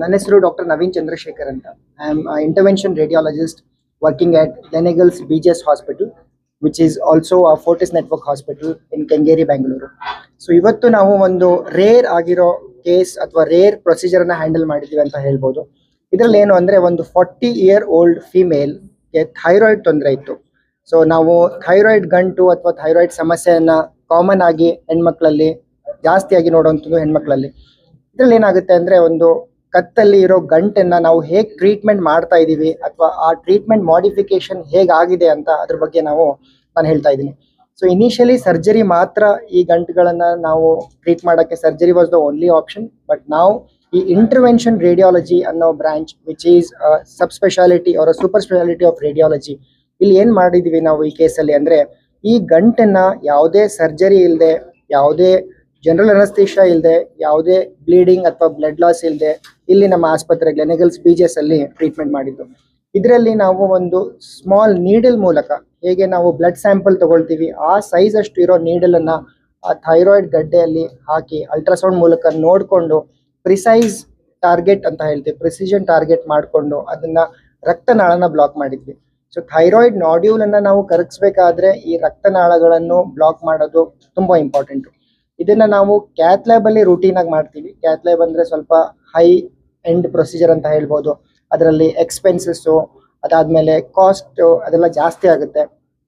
ನನ್ನ ಹೆಸರು ಡಾಕ್ಟರ್ ನವೀನ್ ಚಂದ್ರಶೇಖರ್ ಅಂತ. I am intervention radiologist working at Lenegals BGS Hospital, which is also a Fortis Network Hospital in Kengeri, Bangalore. So ಇವತ್ತು ನಾವು ಒಂದು rare ಆಗಿರೋ case ಅಥವಾ ರೇರ್ ಪ್ರೊಸೀಜರ್ನ ಹ್ಯಾಂಡಲ್ ಮಾಡಿದ್ದೀವಿ ಅಂತ ಹೇಳ್ಬೋದು. ಇದರಲ್ಲಿ ಏನು ಅಂದರೆ, ಒಂದು 40-year-old ಫೀಮೇಲ್ಗೆ ಥೈರಾಯ್ಡ್ ತೊಂದರೆ ಇತ್ತು. ಸೊ ನಾವು ಥೈರಾಯ್ಡ್ ಗಂಟು ಅಥವಾ ಥೈರಾಯ್ಡ್ ಸಮಸ್ಯೆಯನ್ನು ಕಾಮನ್ ಆಗಿ ಹೆಣ್ಮಕ್ಳಲ್ಲಿ ಜಾಸ್ತಿಯಾಗಿ ನೋಡುವಂಥದ್ದು ಹೆಣ್ಮಕ್ಳಲ್ಲಿ. ಇದರಲ್ಲಿ ಏನಾಗುತ್ತೆ ಅಂದರೆ, ಒಂದು ಕತ್ತಲ್ಲಿ ಇರೋ ಗಂಟನ್ನು ನಾವು ಹೇಗೆ ಟ್ರೀಟ್ಮೆಂಟ್ ಮಾಡ್ತಾ ಇದ್ದೀವಿ ಅಥವಾ ಆ ಟ್ರೀಟ್ಮೆಂಟ್ ಮಾಡಿಫಿಕೇಶನ್ ಹೇಗಾಗಿದೆ ಅಂತ ಅದ್ರ ಬಗ್ಗೆ ನಾನು ಹೇಳ್ತಾ ಇದ್ದೀನಿ. ಸೊ ಇನಿಷಿಯಲಿ ಸರ್ಜರಿ ಮಾತ್ರ ಈ ಗಂಟುಗಳನ್ನು ನಾವು ಟ್ರೀಟ್ ಮಾಡೋಕ್ಕೆ surgery was the only option. But ನಾವು ಈ ಇಂಟರ್ವೆನ್ಷನ್ ರೇಡಿಯಾಲಜಿ ಅನ್ನೋ branch which is sub speciality ಅವರ ಸೂಪರ್ ಸ್ಪೆಷಾಲಿಟಿ ಆಫ್ ರೇಡಿಯಾಲಜಿ, ಇಲ್ಲಿ ಏನು ಮಾಡಿದ್ದೀವಿ ನಾವು ಈ ಕೇಸಲ್ಲಿ ಅಂದರೆ, ಈ ಗಂಟನ್ನು ಯಾವುದೇ ಸರ್ಜರಿ ಇಲ್ಲದೆ, ಯಾವುದೇ ಜನರಲ್ ಅನಸ್ತೇಷಿಯಾ ಇಲ್ಲದೆ, ಯಾವುದೇ ಬ್ಲೀಡಿಂಗ್ ಅಥವಾ ಬ್ಲಡ್ ಲಾಸ್ ಇಲ್ಲದೆ ಇಲ್ಲಿ ನಮ್ಮ ಆಸ್ಪತ್ರೆಗೆ ಲೆನೆಗಲ್ಸ್ BGS ಅಲ್ಲಿ ಟ್ರೀಟ್ಮೆಂಟ್ ಮಾಡಿದ್ದು. ಇದರಲ್ಲಿ ನಾವು ಒಂದು ಸ್ಮಾಲ್ ನೀಡಲ್ ಮೂಲಕ ಹೇಗೆ ನಾವು ಬ್ಲಡ್ ಸ್ಯಾಂಪಲ್ ತಗೊಳ್ತೀವಿ, ಆ ಸೈಜ್ ಅಷ್ಟು ಇರೋ ನೀಡಲನ್ನು ಆ ಥೈರಾಯ್ಡ್ ಗಡ್ಡೆಯಲ್ಲಿ ಹಾಕಿ ಅಲ್ಟ್ರಾಸೌಂಡ್ ಮೂಲಕ ನೋಡಿಕೊಂಡು ಪ್ರಿಸೈಸ್ ಟಾರ್ಗೆಟ್ ಅಂತ ಹೇಳ್ತೀವಿ, ಪ್ರಿಸಿಷನ್ ಟಾರ್ಗೆಟ್ ಮಾಡಿಕೊಂಡು ಅದನ್ನು ರಕ್ತನಾಳನ ಬ್ಲಾಕ್ ಮಾಡಿದ್ವಿ. ಸೊ ಥೈರಾಯ್ಡ್ ನಾಡ್ಯೂಲನ್ನು ನಾವು ಕರಗಿಸ್ಬೇಕಾದ್ರೆ ಈ ರಕ್ತನಾಳಗಳನ್ನು ಬ್ಲಾಕ್ ಮಾಡೋದು ತುಂಬ ಇಂಪಾರ್ಟೆಂಟು. ಇದನ್ನು ನಾವು ಕ್ಯಾತ್ ಲ್ಯಾಬಲ್ಲಿ ರೂಟೀನಾಗಿ ಮಾಡ್ತೀವಿ. ಕ್ಯಾತ್ ಲ್ಯಾಬ್ ಅಂದರೆ ಸ್ವಲ್ಪ ಹೈ ಎಂಡ್ ಪ್ರೊಸೀಜರ್ ಅಂತ ಹೇಳ್ಬೋದು. ಅದರಲ್ಲಿ ಎಕ್ಸ್ಪೆನ್ಸಸ್ಸು, ಅದಾದಮೇಲೆ ಕಾಸ್ಟು ಅದೆಲ್ಲ ಜಾಸ್ತಿ ಆಗುತ್ತೆ.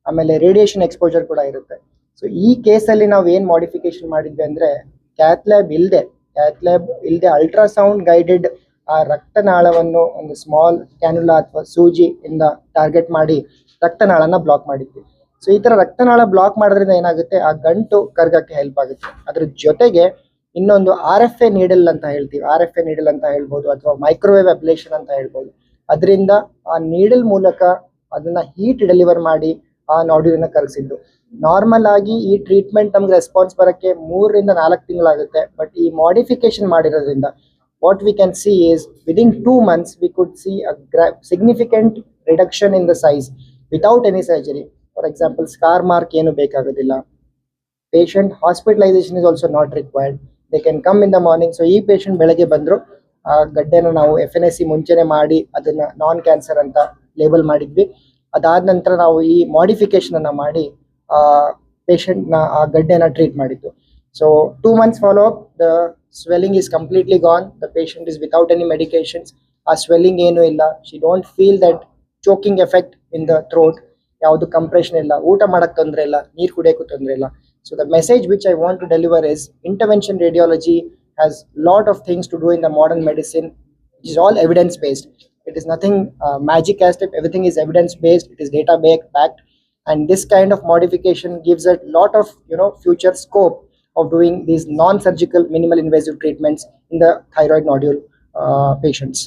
ಆಮೇಲೆ ರೇಡಿಯೇಷನ್ ಎಕ್ಸ್ಪೋಜರ್ ಕೂಡ ಇರುತ್ತೆ. ಸೊ ಈ ಕೇಸಲ್ಲಿ ನಾವು ಏನು ಮಾಡಿಫಿಕೇಶನ್ ಮಾಡಿದ್ವಿ ಅಂದರೆ, ಕ್ಯಾತ್ ಲ್ಯಾಬ್ ಇಲ್ಲದೆ ಅಲ್ಟ್ರಾಸೌಂಡ್ ಗೈಡೆಡ್ ಆ ರಕ್ತನಾಳವನ್ನು ಒಂದು ಸ್ಮಾಲ್ ಕ್ಯಾನುಲಾ ಅಥವಾ ಸೂಜಿಯಿಂದ ಟಾರ್ಗೆಟ್ ಮಾಡಿ ರಕ್ತನಾಳನ ಬ್ಲಾಕ್ ಮಾಡಿದ್ವಿ. ಸೊ ಈ ಥರ ರಕ್ತನಾಳ ಬ್ಲಾಕ್ ಮಾಡೋದ್ರಿಂದ ಏನಾಗುತ್ತೆ, ಆ ಗಂಟು ಕರ್ಗಕ್ಕೆ ಹೆಲ್ಪ್ ಆಗುತ್ತೆ. ಅದ್ರ ಜೊತೆಗೆ ಇನ್ನೊಂದು RFA ನೀಡಲ್ ಅಂತ ಹೇಳ್ತೀವಿ, RFA ನೀಡಲ್ ಅಂತ ಹೇಳ್ಬೋದು ಅಥವಾ ಮೈಕ್ರೋವೇವ್ ಅಬ್ಲೇಷನ್ ಅಂತ ಹೇಳ್ಬೋದು. ಅದರಿಂದ ಆ ನೀಡಲ್ ಮೂಲಕ ಅದನ್ನ ಹೀಟ್ ಡೆಲಿವರ್ ಮಾಡಿ ಆ ನಾಡ್ಯೂಲನ್ನ ಕರಗಿಸಿದ್ದು. ನಾರ್ಮಲ್ ಆಗಿ ಈ ಟ್ರೀಟ್ಮೆಂಟ್ ನಮ್ಗೆ ರೆಸ್ಪಾನ್ಸ್ ಬರೋಕ್ಕೆ 3 ರಿಂದ 4 ತಿಂಗಳಾಗುತ್ತೆ. ಬಟ್ ಈ ಮಾಡಿಫಿಕೇಶನ್ ಮಾಡಿರೋದ್ರಿಂದ what we can see is within 2 months we could see a significant reduction in the size without any surgery. For example, scar mark ಏನು ಬೇಕಾಗೋದಿಲ್ಲ. Patient hospitalization is also not required. They can come in the morning. So ಈ patient ಬೆಳಗ್ಗೆ ಬಂದರು, ಆ ಗಡ್ಡೆನ ನಾವು FNAC ಮುಂಚೆನೆ ಮಾಡಿ ಅದನ್ನು ನಾನ್ cancer ಅಂತ ಲೇಬಲ್ ಮಾಡಿದ್ವಿ. ಅದಾದ ನಂತರ ನಾವು ಈ ಮಾಡಿಫಿಕೇಶನನ್ನು ಮಾಡಿ ಪೇಷಂಟ್ನ ಆ ಗಡ್ಡೆನ ಟ್ರೀಟ್ ಮಾಡಿದ್ದು. So 2 months follow-up, the swelling is completely gone. The patient is without any medications. ಆ ಸ್ವೆಲ್ಲಿಂಗ್ ಏನೂ ಇಲ್ಲ. She don't feel that choking effect in the throat. ಯಾವುದು ಕಂಪ್ರೆಷನ್ ಇಲ್ಲ, ಊಟ ಮಾಡೋಕ್ಕೆ ತೊಂದರೆ ಇಲ್ಲ, ನೀರು ಕುಡಿಯೋಕ್ಕೂ ತೊಂದರೆ ಇಲ್ಲ. So the message which I want to deliver is, intervention radiology has lot of things to do in the modern medicine. It is all evidence based. It is nothing magic as if everything is evidence based. It is data backed, and this kind of modification gives a lot of future scope of doing these non-surgical minimal invasive treatments in the thyroid nodule patients.